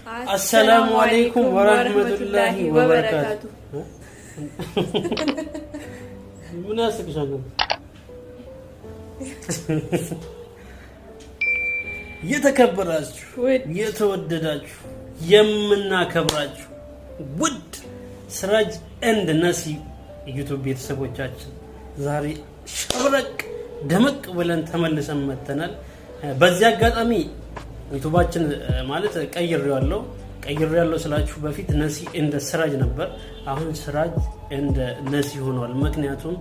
السلام عليكم ورحمة الله وبركاته. مناسب شنو؟ يتكبراችሁ የተወደዳችሁ የምናከብራችሁ ውድ ስራጅ ኤንድ ነሲ ዩቲዩብ ቤተሰቦቻችን ዛሬ ሸብረቅ ደመቅ ብለን ተመልሰን መተናል። በዚህ አጋጣሚ ዩቲዩባችን ማለት ቀይሬያለሁ ስላችሁ በፊት ነሲ ኤንድ ስራጅ ነበር። አሁን ስራጅ ኤንድ ነሲ ሆኗል። ምክንያቱም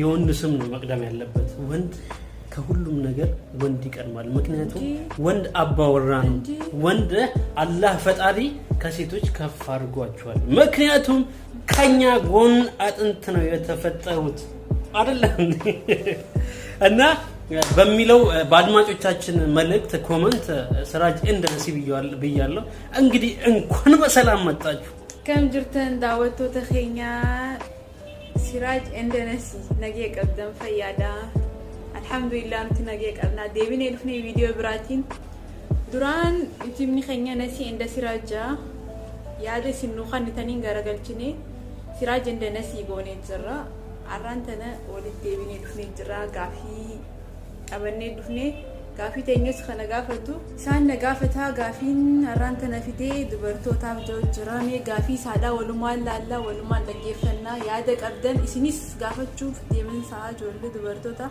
የወንድ ስም ነው መቅደም ያለበት። ወንድ ከሁሉም ነገር ወንድ ይቀድማል። ምክንያቱም ወንድ አባወራ ነው። ወንድ አላህ ፈጣሪ ከሴቶች ከፍ አድርጓቸዋል። ምክንያቱም ከኛ ጎን አጥንት ነው የተፈጠሩት አይደለም እና በሚለው በአድማጮቻችን መልእክት ኮሜንት ስራጅ ኤንድ ነሲ ብያለሁ። እንግዲህ እንኳን በሰላም መጣችሁ። ከም ጅርተን ዳወቶ ተኸኛ سراج اندنسي نجي قدام فيادا الحمد لله انت نجي قرنا ديبيني لفني فيديو براتين دوران يتمني خنيا نسي عند سراجا ياده سنو خن تانين غرغلچني سراج اندنسي غوني جرا ارانتنا ولد ديبيني لفني جرا غافي ابني لفني غافي تينس خنغافتو سان نغافتا غافين ارانتنا فيدي دبرتو تابجو جرامي غافي سادا ولومان لالا ولومان دغيفنا ياده قدن اسنيس غافتو ديمن ساج ولد دبرتو تا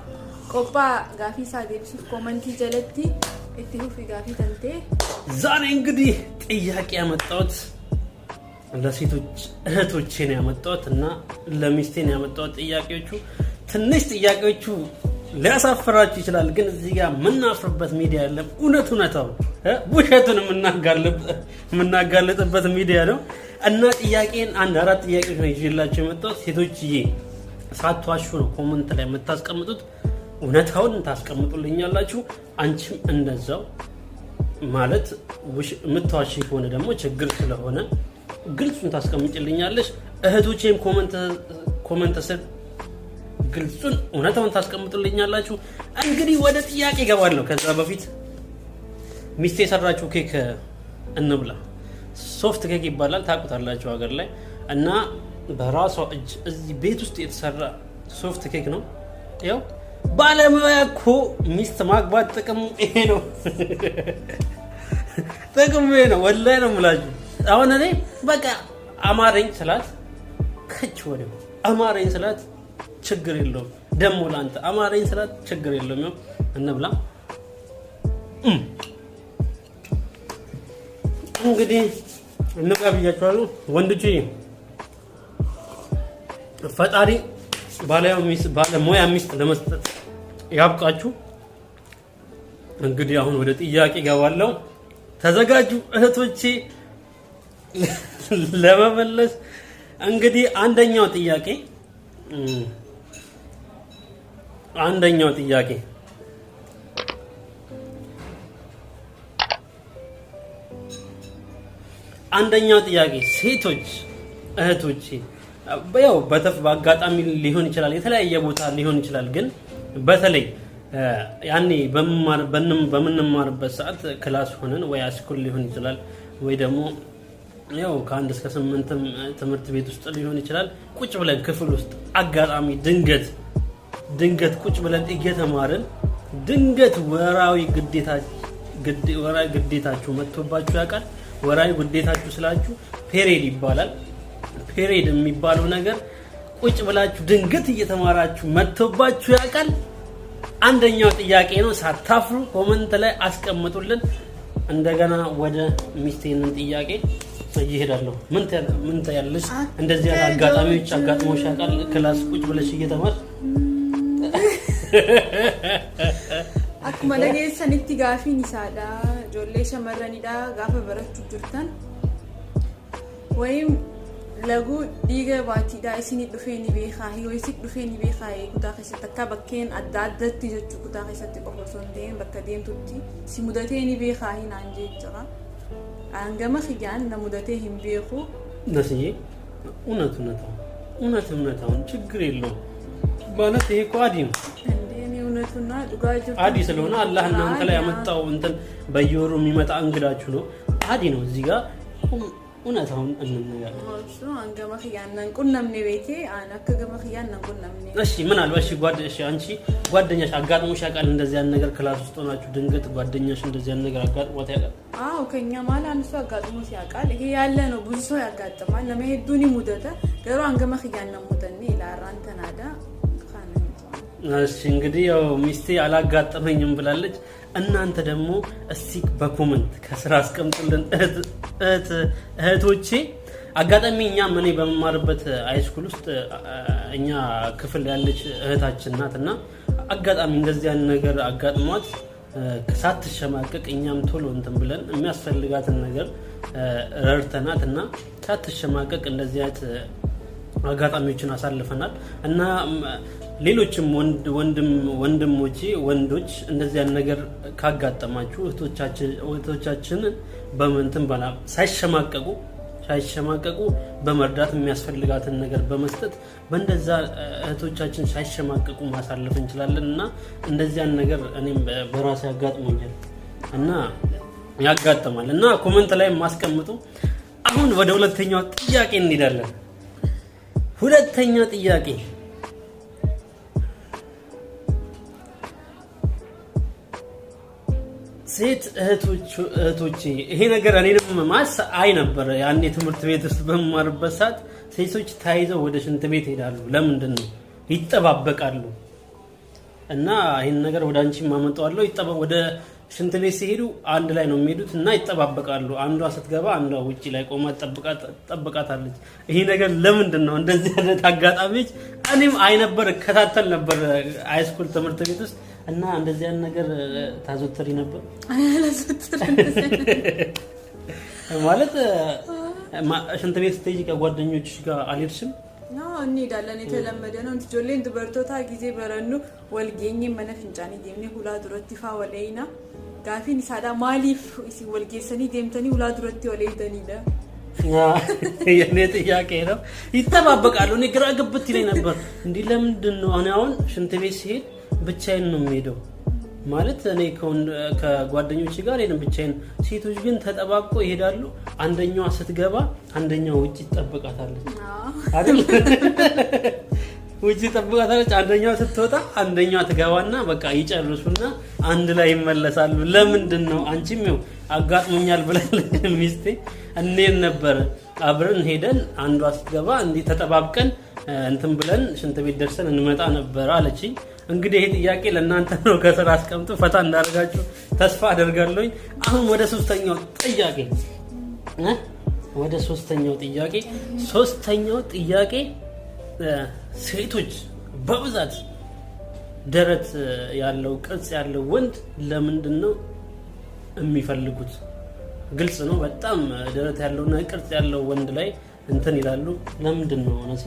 ቆባ ጋፊ ሳዴብስ ኮሜንት ጀለቲ እትሁ في ጋፊ ተንቴ ዛሬ እንግዲህ ጥያቄ ያመጣሁት ለሴቶች እህቶቼ ነው ያመጣሁት እና ለሚስቴ ነው ያመጣሁት። ትንሽ ጥያቄዎቹ ሊያሳፍራችሁ ይችላል፣ ግን እዚህ ጋር ምናፍርበት ሚዲያ አይደለም። እውነታው ውሸቱን ምናጋለጥበት ሚዲያ ነው እና ጥያቄን አራት ጥያቄዎች ነው ይዤላችሁ የመጣሁት። ሴቶችዬ ሳትዋሹ ነው ኮሜንት ላይ የምታስቀምጡት፣ እውነታውን ታስቀምጡልኛላችሁ። አንቺም እንደዛው ማለት የምትዋሺ ከሆነ ደግሞ ችግር ስለሆነ ግልጹን ታስቀምጭልኛለሽ። እህቶቼም ኮሜንት ስር ግልጹን እውነታውን ታስቀምጡልኛላችሁ። እንግዲህ ወደ ጥያቄ ገባለሁ። ከዛ በፊት ሚስቴ የሰራችው ኬክ እንብላ። ሶፍት ኬክ ይባላል ታውቁታላችሁ ሀገር ላይ እና በራሷ እጅ እዚህ ቤት ውስጥ የተሰራ ሶፍት ኬክ ነው። ያው ባለሙያ እኮ ሚስት ማግባት ጥቅሙ ይሄ ነው። ጥቅሙ ይሄ ነው። ወላሂ ነው የምላችሁ። አሁን እኔ በቃ አማረኝ ስላት ከች ወደ አማረኝ ስላት ችግር የለውም ደሞ ላንተ አማረኝ ስላት ችግር የለውም። ያው እንብላ። እንግዲህ እንብላ ብያችኋለሁ። ወንዶች ፈጣሪ ባለሙያ ሚስት ለመስጠት ያብቃችሁ። እንግዲህ አሁን ወደ ጥያቄ ገባለሁ። ተዘጋጁ እህቶቼ ለመመለስ። እንግዲህ አንደኛው ጥያቄ ሴቶች እህቶቼ ያው በአጋጣሚ ሊሆን ይችላል፣ የተለያየ ቦታ ሊሆን ይችላል። ግን በተለይ ያኔ በምንማርበት ሰዓት ክላስ ሆነን ወይ አስኩል ሊሆን ይችላል ወይ ደግሞ ያው ከ1 እስከ 8 ትምህርት ቤት ውስጥ ሊሆን ይችላል። ቁጭ ብለን ክፍል ውስጥ አጋጣሚ ድንገት ቁጭ ብለን እየተማርን ድንገት ወራዊ ግዴታችሁ መጥቶባችሁ ያውቃል? ወራዊ ግዴታችሁ ስላችሁ ፔሬድ ይባላል። ፔሬድ የሚባለው ነገር ቁጭ ብላችሁ ድንገት እየተማራችሁ መጥቶባችሁ ያውቃል? አንደኛው ጥያቄ ነው። ሳታፍሩ ኮሜንት ላይ አስቀምጡልን። እንደገና ወደ ሚስቴንን ጥያቄ እየሄዳለሁ። ምን ታያለሽ? እንደዚህ አይነት አጋጣሚዎች አጋጥሞሽ ያውቃል? ክላስ ቁጭ ብለሽ እየተማርሽ akkuma dhageessanitti gaafiin isaadha. Ijoollee shamarraniidha gaafa barachuu jirtan wayim lagu dhiiga baatiidha isinii dhufee ni beekaa yoo isin dhufee ni beekaa kutaa keessatti akka bakkeen adda addatti jechuu kutaa keessatti qofa osoo hin ta'in bakka deemtutti si mudatee ni beekaa hinaan jechuudha. Angama xiyyaan na mudatee hin beeku ነስዬ እውነቱን ችግር የለውም ማለት ይሄ እኮ አዲ ነው። አዲ ስለሆነ አላህ እናንተ ላይ ያመጣው እንትን በየወሩ የሚመጣ እንግዳችሁ ነው። አዲ ነው እዚህ ጋር እውነታውን እንነጋገር። እሱ አንገማ ኺያናን ቁናምኔ ቤቴ አናከገማ ኺያናን ቁናምኔ። እሺ ምናልባት እሺ አንቺ ጓደኛሽ አጋጥሞሽ ያውቃል? እንደዚህ ያን ነገር ክላስ ውስጥ ሆናችሁ ድንገት ጓደኛሽ እንደዚህ ያን ነገር አጋጥሞት ያውቃል? አዎ ከኛ ማለት አንድ ሰው አጋጥሞት ያውቃል። ይሄ ያለ ነው፣ ብዙ ሰው ያጋጥማል። ለመሄዱኒ ሙደተ ገሩ አንገማ ኺያናን ሙተኒ ኢላራን ተናዳ ካነ። እሺ እንግዲህ ያው ሚስቴ አላጋጠመኝም ብላለች። እናንተ ደግሞ እስቲ በኮመንት ከስራ አስቀምጡልን እህቶቼ። አጋጣሚ እኛም እኔ በመማርበት ሃይስኩል ውስጥ እኛ ክፍል ያለች እህታችን ናትና አጋጣሚ እንደዚህ ያን ነገር አጋጥሟት ሳትሸማቀቅ እኛም ቶሎ እንትን ብለን የሚያስፈልጋትን ነገር ረድተናት እና ሳትሸማቀቅ እንደዚህ አይነት አጋጣሚዎችን አሳልፈናል እና ሌሎችም ወንድሞቼ ወንዶች እንደዚህ ያን ነገር ካጋጠማችሁ እህቶቻችንን በመንተን ባላ ሳይሸማቀቁ በመርዳት የሚያስፈልጋትን ነገር በመስጠት በእንደዛ እህቶቻችን ሳይሸማቀቁ ማሳለፍ እንችላለን እና እንደዚያን ነገር እኔም በራሴ ያጋጥሞኛል እና ያጋጥማል እና ኮሜንት ላይ ማስቀምጡ። አሁን ወደ ሁለተኛው ጥያቄ እንሄዳለን። ሁለተኛ ጥያቄ ሴት እህቶቼ ይሄ ነገር እኔንም ማስ አይ ነበር ያኔ ትምህርት ቤት ውስጥ በመማርበት ሰዓት ሴቶች ታይዘው ወደ ሽንት ቤት ሄዳሉ። ለምንድን ነው? ይጠባበቃሉ። እና ይሄን ነገር ወደ አንቺ ማመጣዋለሁ። ወደ ሽንት ቤት ሲሄዱ አንድ ላይ ነው የሚሄዱት እና ይጠባበቃሉ። አንዷ ስትገባ አንዷ ውጪ ላይ ቆማ ጠብቃታለች። ይሄ ነገር ለምንድን ነው? እንደዚህ አይነት አጋጣሚዎች እኔም አይ ነበር፣ እከታተል ነበር ሃይስኩል ትምህርት ቤት ውስጥ እና እንደዚህ አይነት ነገር ታዘውትሪ ነበር? ማለት ሽንት ቤት ስትሄጂ ከጓደኞችሽ ጋር አልሄድሽም? እንሄዳለን። የተለመደ ነው። ጆሌን ድበርቶታ ጊዜ በረኑ ወልጌኝ መነፍንጫኒ ዴምኔ ሁላ ዱረቲ ፋ ወለይና ጋፊን ሳዳ ማሊፍ ወልጌሰኒ ዴምተኒ ሁላ ዱረቲ ወለይተኒ ለ የኔ ጥያቄ ነው። ይጠባበቃሉ። እኔ ግራ ግብት ይለኝ ነበር። እንዲህ ለምንድን ነው እኔ አሁን ሽንት ቤት ሲሄድ ብቻዬን ነው የምሄደው? ማለት እኔ ከጓደኞች ጋር ሄደን ብቻዬን። ሴቶች ግን ተጠባብቆ ይሄዳሉ። አንደኛዋ ስትገባ አንደኛው ውጪ ትጠብቃታለች አይደል? ውጪ ትጠብቃታለች። አንደኛው ስትወጣ አንደኛዋ ትገባና በቃ ይጨርሱና አንድ ላይ ይመለሳሉ። ለምንድን ነው? አንቺም ይኸው አጋጥሞኛል ብላለች ሚስቴ። እንዴት ነበር? አብረን ሄደን አንዷ ስትገባ እንዲህ ተጠባብቀን እንትን ብለን ሽንት ቤት ደርሰን እንመጣ ነበር አለችኝ። እንግዲህ ይሄ ጥያቄ ለእናንተ ነው። ከስራ አስቀምጡ፣ ፈታ እንዳደርጋችሁ ተስፋ አደርጋለሁ። አሁን ወደ ሶስተኛው ጥያቄ ሴቶች በብዛት ደረት ያለው ቅርጽ ያለው ወንድ ለምንድን ነው የሚፈልጉት? ግልጽ ነው። በጣም ደረት ያለውና ቅርጽ ያለው ወንድ ላይ እንትን ይላሉ። ለምንድን ነው ነሲ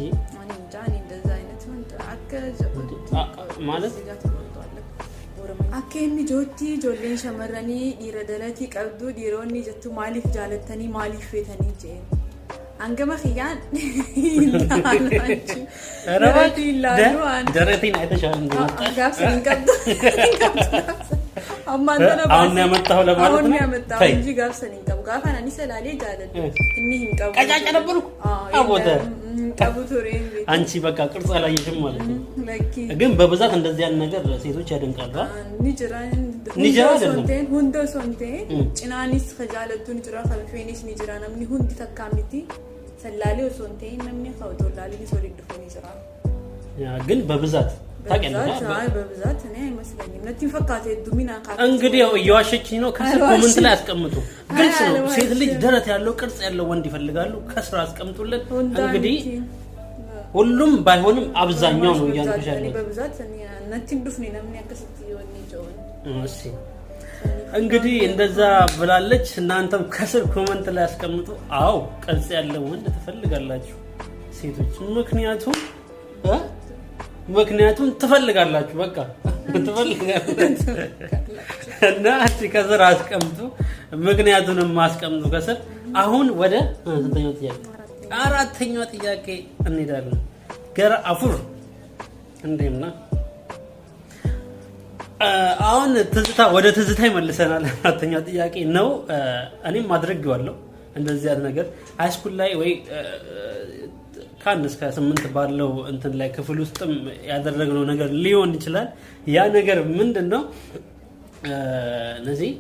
ማለት አከኒ ጆቲ ጆሌን ሸመረኒ ዲረደለቲ ቀብዱ ዲሮኒ ጀቱ ማሊፍ ጃለተኒ ማሊፍ ፈተኒ ጀ አንገማ ኺያን እንታላንቺ ረባቲ ላሉ ደረቲን አይተሻል እንዴ? ጋፍሰን ቀብዱ አማንተና አሁን ያመጣው ለማለት ነው እንጂ ጋፍሰን ቀብዱ ጋፋናኒ ሰላሌ ጃለለ እኒህን ቀብዱ ቀጫጫ ነበርኩ አቦተ ቀብቱሬ አንቺ በቃ ቅርጽ አላየሽም ማለት ነው። ግን በብዛት እንደዚህ ያን ነገር ሴቶች ያደንቃሉ። ኒጀራ ሶንቴን ሁንዶ ሶንቴን ጭናኒስ ከጃለቱ ኒጀራ ከፈኒስ ኒጀራ ነምኒ ሁንዲ ተካሚቲ ሰላሌው ሶንቴን ነምኒ ከውቶላሊ ሶሊድ ዲፎን ይሰራል። ግን በብዛት ታውቂያለሽ? በብዛት እኔ አይመስለኝም። ነቲን ፈካቴ ዱሚና ካታ እንግዲህ ያው እየዋሸችኝ ነው። ከስር ኮሜንት ላይ አስቀምጡ። ግልጽ ነው። ሴት ልጅ ደረት ያለው ቅርጽ ያለው ወንድ ይፈልጋሉ። ከስር አስቀምጡልን። እንግዲህ ሁሉም ባይሆንም አብዛኛው ነው እያልኩሽ ያለው። በብዛት ነቲን ዱፍኒ ነምን ያከሰት ይወኒ ጆን እሺ እንግዲህ እንደዛ ብላለች። እናንተም ከስር ኮሜንት ላይ አስቀምጡ። አዎ ቅርጽ ያለው ወንድ ትፈልጋላችሁ ሴቶች። ምክንያቱም ትፈልጋላችሁ። በቃ ትፈልጋላችሁ እና እሺ ከስር አስቀምጡ። ምክንያቱንም አስቀምጡ ከስር። አሁን ወደ አራተኛው ጥያቄ እንሄዳለን። ገራ አፉር እንደምና አሁን ትዝታ ወደ ትዝታ ይመልሰናል። አራተኛው ጥያቄ ነው። እኔም አድርጌዋለሁ እንደዚህ አይነት ነገር ሃይስኩል ላይ ወይ ከአንድ እስከ 8 ባለው እንትን ላይ ክፍል ውስጥም ያደረግነው ነገር ሊሆን ይችላል። ያ ነገር ምንድነው? እነዚህ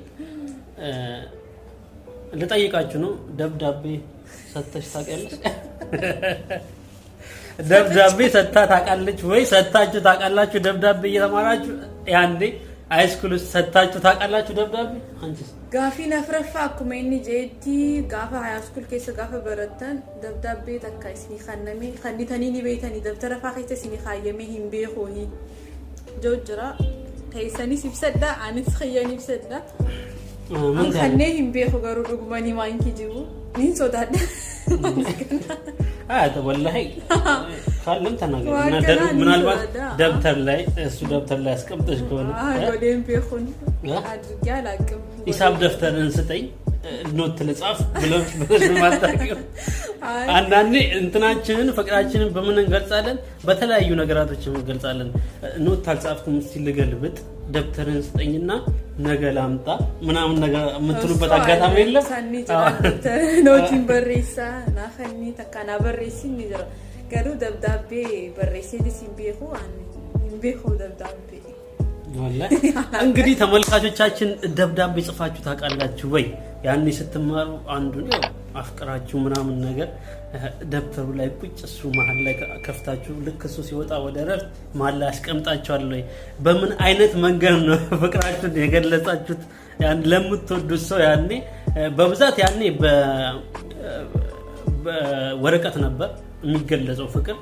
ልጠይቃችሁ ነው። ደብዳቤ ሰጥተሽ ታውቂያለሽ? ደብዳቤ ሰጥታ ታውቃለች ወይ? ሰጥታችሁ ታውቃላችሁ? ደብዳቤ እየተማራችሁ ያንዴ ሃይስኩል ውስጥ ሰጥታችሁ ታውቃላችሁ ደብዳቤ? አንቺስ? ጋፊ ነፍረፋ ኩሜኒ ጄቲ ጋፋ ሃይስኩል ከሰ ጋፋ በረተን ደብዳቤ ተካይስኒ ኸነሚ ኸኒተኒኒ ቤተኒ ደብተረፋ ከይተስኒ ኻየሚ ሂምቤኹኒ ጆጅራ ከይሰኒ ሲብሰዳ አንስ ኸየኒ ሲብሰዳ ምን ኸኔ ሂምቤኹ ገሩ ዱግማኒ ማንኪ ጂቡ ምን ሶዳደ ወላሂ ካለም ተናገር። ምናልባት ደብተር ላይ እሱ ደብተር ላይ አስቀምጠሽ ከሆነ ወዴም ቢሆን አድርጌ አላውቅም። ሂሳብ ደፍተርን ስጠኝ ኖት ልጻፍ ብለሽ ማታውቂው። አንዳንዴ እንትናችንን ፍቅራችንን በምን እንገልጻለን? በተለያዩ ነገራቶች እንገልጻለን። ኖት አልጻፍኩም እስቲ ልገልብጥ፣ ደብተርን ስጠኝና ነገ ላምጣ ምናምን ነገር የምትሉበት አጋጣሚ የለም? ኖቲን በሬሳ ናኸኒ ተካና በሬሲ ንጀራ ገሩ ደብዳቤ በሬሲ ሲምቤኹ አንቤኹ ደብዳቤ ወላሂ። እንግዲህ ተመልካቾቻችን ደብዳቤ ጽፋችሁ ታውቃላችሁ ወይ? ያኔ ስትማሩ አንዱን ያው አፍቅራችሁ ምናምን ነገር ደብተሩ ላይ ቁጭ እሱ መሀል ላይ ከፍታችሁ ልክ እሱ ሲወጣ ወደ ረፍት መሀል ላይ አስቀምጣችኋል ወይ? በምን አይነት መንገድ ነው ፍቅራችሁን የገለጻችሁት? ያን ለምትወዱት ሰው ያኔ በብዛት ያኔ በወረቀት ነበር የሚገለጸው ፍቅር።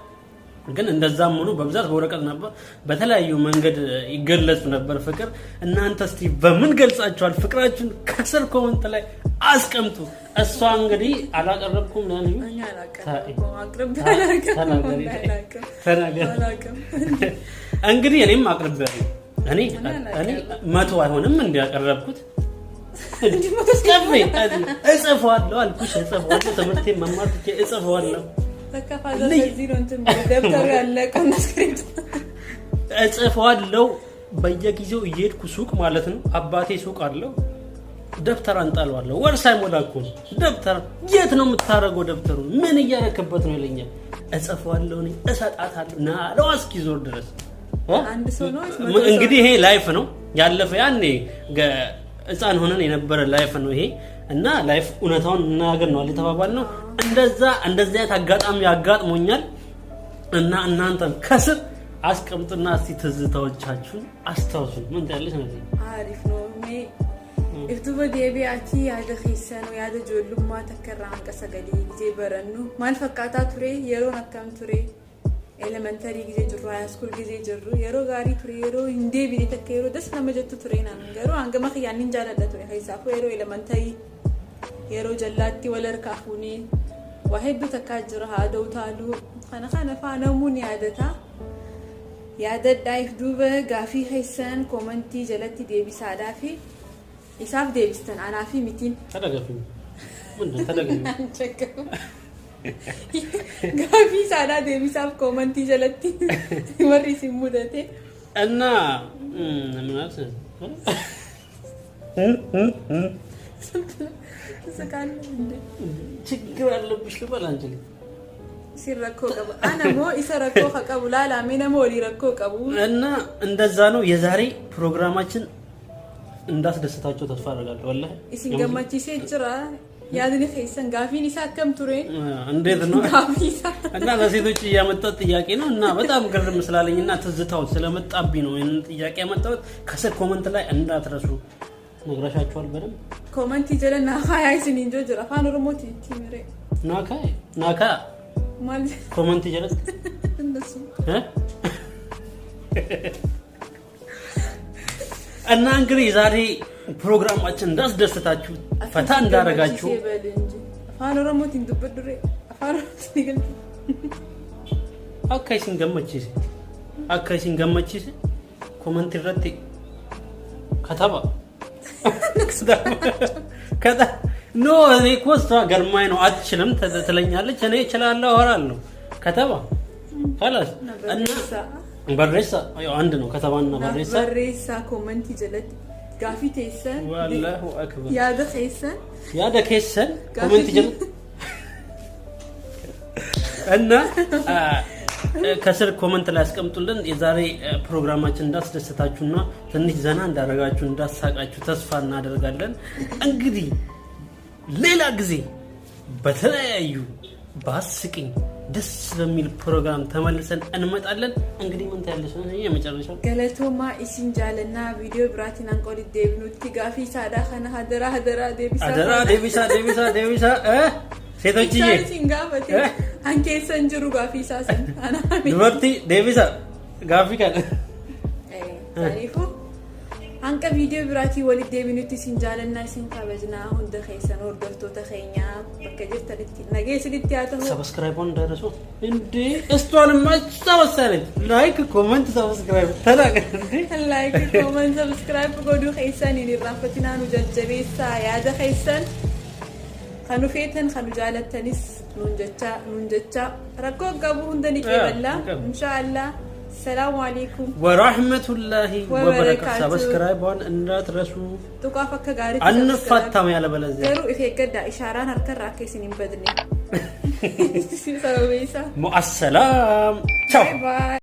ግን እንደዛም ሆኖ በብዛት በወረቀት ነበር፣ በተለያዩ መንገድ ይገለጽ ነበር ፍቅር። እናንተ እስቲ በምን ገልጻችኋል ፍቅራችሁን? ከስር ኮሜንት ላይ አስቀምጡ። እሷ እንግዲህ አላቀረብኩም ነው እንግዲህ እኔም አቅርቤያለሁ። እኔ 100 አይሆንም እንዲያቀረብኩት እጽፈዋለሁ አልኩሽ። እጽፈዋለሁ ትምህርቴን መማር ትቼ እጽፈዋለሁ። እጽፈዋለሁ በየጊዜው እየሄድኩ ሱቅ ማለት ነው። አባቴ ሱቅ አለው። ደብተር አንጣለዋለሁ። ወር ሳይሞላ እኮ ነው ደብተር። የት ነው የምታረገው ደብተሩ? ምን እያረክበት ነው ይለኛል። እጽፈዋለሁ እኔ እሰጣታለሁ ና ለዋስኪ ዞር ድረስ። እንግዲህ ይሄ ላይፍ ነው ያለፈ ያኔ ህፃን ሆነን የነበረ ላይፍ ነው ይሄ። እና ላይፍ እውነታውን እናገር ነው አልተባባል ነው። እንደዛ አጋጣሚ ያጋጥሞኛል። እና እናንተም ከስር አስቀምጡና እስቲ ትዝታዎቻችሁን አስታውሱ። ምን ታያለሽ ነው? አሪፍ ነው። እፍቱበ ዲቢአቲ ያደ ኺሰኑ ያደ ጆሉማ ተከራን ቀሰገዲ ጊዜ በረኑ ማል ፈቃታ ቱሬ የሮን አካም ቱሬ ኤሌመንተሪ ጊዜ ጅሩ ሃይስኩል ጊዜ ጅሩ የሮ ጋሪ ቱሬ የሮ እንዴ ቢኔ ተከይሮ ደስ ለመጀቱ ቱሬ ና መንገሩ አንገማ ያንን ጃለደ ቱሬ ሃይሳፉ የሮ ኤሌመንተሪ የሮ ጀላቲ ወለርካፉኒ ዋሂዱ ተካጅራ አደውታሉ خنا فانمون ያደታ ያደዳይፍ ዱበ ጋፊ ኸይሰን ኮመንቲ ጀለቲ ዴቢ ሳዳፊ ኢሳፍ ዴቢስተን አናፊ ሚቲን ተደገፉ ምን ተደገፉ ጋፊ ሳዳ ዴቢ ሳፍ ኮመንቲ ጀለቲ ወሪ ሲሙደቴ እና ምናልስ ሰካን ችግር አለብሽ ልበል አንቺ ሲረኮ ቀቡ አናሞ ኢሰረኮ ቀቡ ላላ ሚነሞ ሊረኮ ቀቡ እና እንደዛ ነው። የዛሬ ፕሮግራማችን እንዳስደስታችሁ ተስፋ አደርጋለሁ። ወላሂ ኢሲንገማቺ ሲጭራ ያድኒ ኸይሰን ጋፊን ኢሳከም ቱሬ እንዴት ነው ጋፊሳ እና ለሴቶች ያመጣው ጥያቄ ነው እና በጣም ግርም ስላለኝና ትዝታው ስለመጣብኝ ነው ይሄን ጥያቄ ያመጣው። ከስር ኮሜንት ላይ እንዳትረሱ ነግራሻችኋል። በደንብ ኮሜንት ይጀለና ሃይስን እንጆ ጅራ ፋን ኦሮሞቲ ቲምሬ ናካ ማለት ኮሜንት ይጀለጥ እንደሱ እና እንግዲህ ዛሬ ፕሮግራማችን እንዳስደስታችሁ ፈታ እንዳረጋችሁ ፋን ኦሮሞቲ እንድብድሬ ፋን ሲገል አካይ ሲንገመቺስ ኮሜንት ይረጥ ከተባ ከታ ኖ እኔ ኮስታ ገርማይ ነው አትችልም ትለኛለች። እኔ እችላለሁ አወራለሁ ከተባ خلاص እና በሬሳ አንድ ነው ከተማና በሬሳ በሬሳ ኮመንት ጀለት ጋፊ ተይሰን ወላሁ አክበር ያደ ከይሰን ኮመንት ጀለት እና ከስር ኮመንት ላይ አስቀምጡልን። የዛሬ ፕሮግራማችን እንዳስደሰታችሁና ትንሽ ዘና እንዳደረጋችሁ እንዳሳቃችሁ ተስፋ እናደርጋለን። እንግዲህ ሌላ ጊዜ በተለያዩ ባስቂኝ ደስ በሚል ፕሮግራም ተመልሰን እንመጣለን። እንግዲህ ምን ታያለሽ ነው የመጨረሻው ገለቶማ ኢሲንጃልና ቪዲዮ ብራቲን አንቆል ዴብኑቲ ጋፊ ሳዳ ከነ ሀደራ ዴቢሳ ሴቶችዬ አንኬ ሰንጅሩ ጋፊ ሳሰን ዱበርቲ ዴቢሳ ጋፊ ካለ ታሪፉ አንቀ ቪዲዮ ብራቲ ወልድ ዴቢኑቲ ሲንጃለና ሲንካበጅና ሁንደ ኸይሰን ወርዶፍቶ ተኸኛ በከጀት ተልቲ ነገ ስልት ያተው ሰብስክራይብ ኦን ደረሱ እንዴ እስቷን ማስተወሰለኝ ላይክ ኮሜንት ሰብስክራይብ ተላቀ ላይክ ኮሜንት ሰብስክራይብ ጎዱ ኸይሰን ይራፈቲና ነው ጀጀቤሳ ያደ ኸይሰን خانو فيتن خانو جالتنس نونجتا ركو قابو هندني كيبلا إن شاء الله السلام عليكم ورحمة الله وبركاته سبسكرايب وان انرات رسو تقافك غاري انفتام يالا بلزي غيرو إفيك دا إشاران هركر راكيسين بدني مع السلام. باي باي.